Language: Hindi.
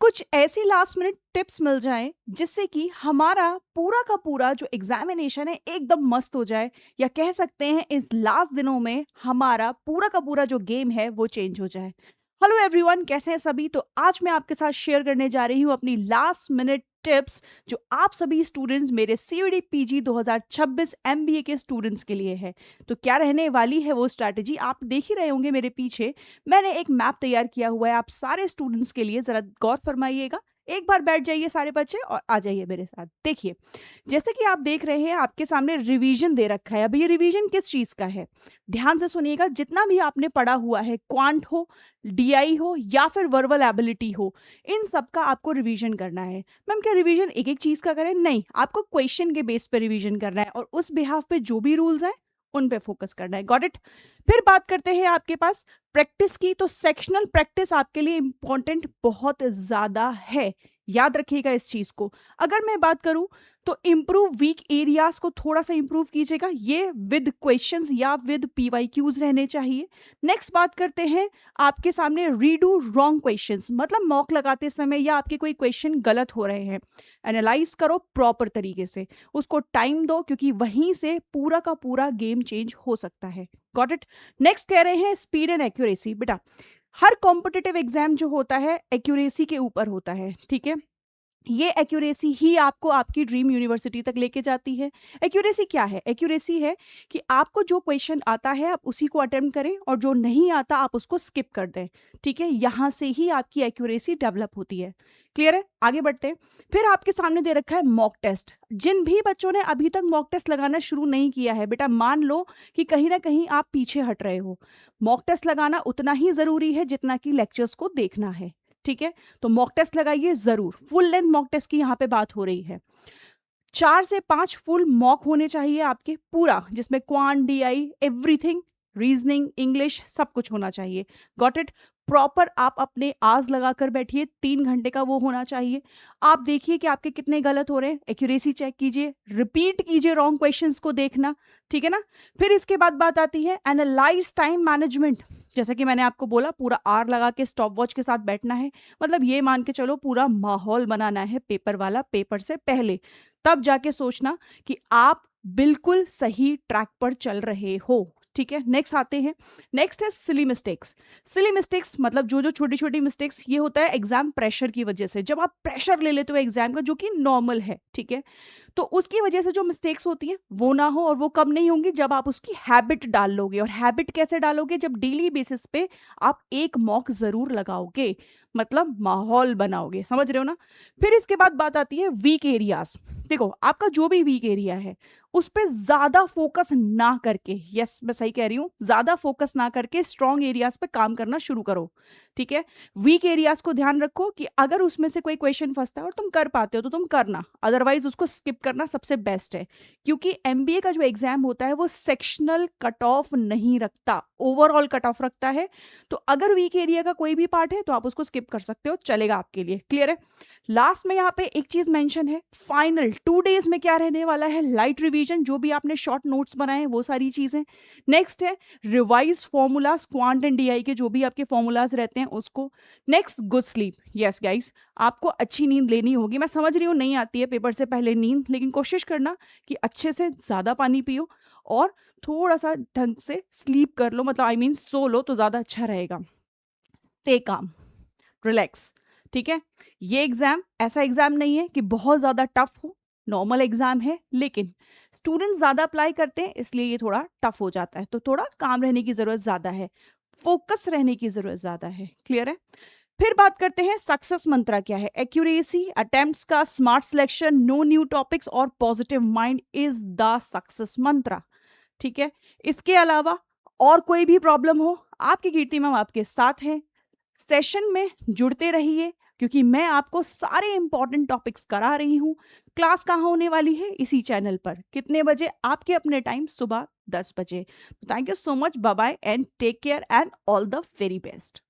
कुछ ऐसी लास्ट मिनट टिप्स मिल जाएं जिससे कि हमारा पूरा का पूरा जो एग्जामिनेशन है एकदम मस्त हो जाए, या कह सकते हैं इस लास्ट दिनों में हमारा पूरा का पूरा जो गेम है वो चेंज हो जाए। हेलो एवरीवन, कैसे हैं सभी? तो आज मैं आपके साथ शेयर करने जा रही हूँ अपनी लास्ट मिनट टिप्स, जो आप सभी स्टूडेंट्स, मेरे सीयूडी पीजी 2026 एमबीए के स्टूडेंट्स के लिए है। तो क्या रहने वाली है वो स्ट्रैटेजी, आप देख ही रहे होंगे मेरे पीछे। मैंने एक मैप तैयार किया हुआ है आप सारे स्टूडेंट्स के लिए, जरा गौर फरमाइएगा। एक बार बैठ जाइए सारे बच्चे और आ जाइए मेरे साथ। देखिए, जैसे कि आप देख रहे हैं आपके सामने रिवीजन दे रखा है। अब ये रिवीजन किस चीज का है, ध्यान से सुनिएगा। जितना भी आपने पढ़ा हुआ है, क्वांट हो, डीआई हो या फिर वर्बल एबिलिटी हो, इन सब का आपको रिवीजन करना है। मैम क्या रिवीजन एक एक चीज का करें? नहीं, आपको क्वेश्चन के बेस पे रिवीजन करना है और उस बिहाफ पे जो भी रूल्स हैं उन पे फोकस करना है। Got it? फिर बात करते हैं आपके पास प्रैक्टिस की। तो सेक्शनल प्रैक्टिस आपके लिए इंपॉर्टेंट बहुत ज्यादा है, याद रखिएगा इस चीज को। अगर मैं बात करूं तो इंप्रूव वीक एरियाज को थोड़ा सा इंप्रूव कीजिएगा, ये विद क्वेश्चंस या विद पीवाईक्यूज रहने चाहिए। नेक्स्ट बात करते हैं आपके सामने रीडू रॉन्ग क्वेश्चंस, मतलब मॉक लगाते समय या आपके कोई क्वेश्चन गलत हो रहे हैं, एनालाइज करो प्रॉपर तरीके से, उसको टाइम दो, क्योंकि वहीं से पूरा का पूरा गेम चेंज हो सकता है। Got it? नेक्स्ट कह रहे हैं स्पीड एंड एक्यूरेसी। बेटा, हर कॉम्पिटिटिव एग्जाम जो होता है एक्यूरेसी के ऊपर होता है, ठीक है? ये एक्यूरेसी ही आपको आपकी ड्रीम यूनिवर्सिटी तक लेके जाती है। एक्यूरेसी क्या है? एक्यूरेसी है कि आपको जो क्वेश्चन आता है आप उसी को अटेम्प्ट करें और जो नहीं आता आप उसको स्किप कर दें, ठीक है? यहां से ही आपकी एक्यूरेसी डेवलप होती है। क्लियर है? आगे बढ़ते हैं। फिर आपके सामने दे रखा है मॉक टेस्ट। जिन भी बच्चों ने अभी तक मॉक टेस्ट लगाना शुरू नहीं किया है, बेटा मान लो कि कहीं ना कहीं आप पीछे हट रहे हो, मॉक टेस्ट लगाना उतना ही जरूरी है जितना कि लेक्चर्स को देखना है, ठीक है? तो मॉक टेस्ट लगाइए जरूर। फुल लेंथ मॉक टेस्ट की यहाँ पे बात हो रही है। 4 से 5 फुल मॉक होने चाहिए आपके, पूरा जिसमें quant, DI, everything, reasoning, English, सब कुछ होना चाहिए। Got it? प्रॉपर आप अपने आज लगाकर बैठिए, 3 घंटे का वो होना चाहिए। आप देखिए कि आपके कितने गलत हो रहे हैं, एक्यूरेसी चेक कीजिए, रिपीट कीजिए रॉन्ग क्वेश्चंस को देखना, ठीक है ना? फिर इसके बाद बात आती है एनालाइज टाइम मैनेजमेंट। जैसा कि मैंने आपको बोला, पूरा आर लगा के स्टॉप वॉच के साथ बैठना है, मतलब ये मान के चलो पूरा माहौल बनाना है पेपर वाला, पेपर से पहले, तब जाके सोचना कि आप बिल्कुल सही ट्रैक पर चल रहे हो, ठीक है? नेक्स्ट आते हैं, नेक्स्ट है सिली मिस्टेक्स। सिली मिस्टेक्स मतलब जो जो छोटी छोटी मिस्टेक्स, ये होता है एग्जाम प्रेशर की वजह से, जब आप प्रेशर ले लेते हो एग्जाम का, जो कि नॉर्मल है, ठीक है? तो उसकी वजह से जो मिस्टेक्स होती हैं वो ना हो, और वो कब नहीं होंगी? जब आप उसकी हैबिट डाल लोगे। और हैबिट कैसे डालोगे? जब डेली बेसिस पे आप एक मॉक जरूर लगाओगे, मतलब माहौल बनाओगे, समझ रहे हो ना? फिर इसके बाद बात आती है वीक एरियाज। देखो, आपका जो भी वीक एरिया है उस पर ज्यादा फोकस ना करके, यस मैं सही कह रही हूं, ज्यादा फोकस ना करके स्ट्रॉन्ग एरियाज पे काम करना शुरू करो, ठीक है? वीक एरियाज को ध्यान रखो कि अगर उसमें से कोई क्वेश्चन फंसता है और तुम कर पाते हो तो तुम करना, अदरवाइज उसको स्किप करना सबसे बेस्ट है। क्योंकि एमबीए का जो एग्जाम होता है वो सेक्शनल कट ऑफ नहीं रखता, ओवरऑल कट ऑफ रखता है। तो अगर वीक एरिया का कोई भी पार्ट है तो आप उसको स्किप कर सकते हो, चलेगा आपके लिए। क्लियर है? लास्ट में यहाँ पे एक चीज मेंशन है, फाइनल 2 डेज में क्या रहने वाला है? लाइट रिवीजन, जो भी आपने शॉर्ट नोट्स बनाए हैं वो सारी चीजें। नेक्स्ट है revise formulas, quant and DI के जो भी आपके फॉर्मूलाज रहते हैं उसको। Next good sleep. Yes guys, आपको अच्छी नींद लेनी होगी। मैं समझ रही हूँ नहीं आती है पेपर से पहले नींद, लेकिन कोशिश करना कि अच्छे से ज्यादा पानी पियो और थोड़ा सा ढंग से स्लीप कर लो, मतलब आई मीन सो लो तो ज्यादा अच्छा रहेगा। स्टे काम, रिलैक्स, ठीक है? ये एग्जाम ऐसा एग्जाम नहीं है कि बहुत ज्यादा टफ हो, नॉर्मल एग्जाम है, लेकिन स्टूडेंट्स ज्यादा अप्लाई करते हैं इसलिए ये थोड़ा टफ हो जाता है। तो थोड़ा काम रहने की जरूरत ज्यादा है, फोकस रहने की जरूरत ज्यादा है। क्लियर है? फिर बात करते हैं सक्सेस मंत्रा क्या है। एक्यूरेसी, अटेम्प्ट्स का smart selection, no new topics और positive mind is the success mantra, ठीक है? इसके अलावा और कोई भी प्रॉब्लम हो, आपकी कीर्ति मैम आपके साथ है। सेशन में जुड़ते रहिए, क्योंकि मैं आपको सारे इंपॉर्टेंट टॉपिक्स करा रही हूँ। क्लास कहाँ होने वाली है? इसी चैनल पर। कितने बजे? आपके अपने टाइम, सुबह 10 बजे। Thank you so much, bye bye and take care and all the very best.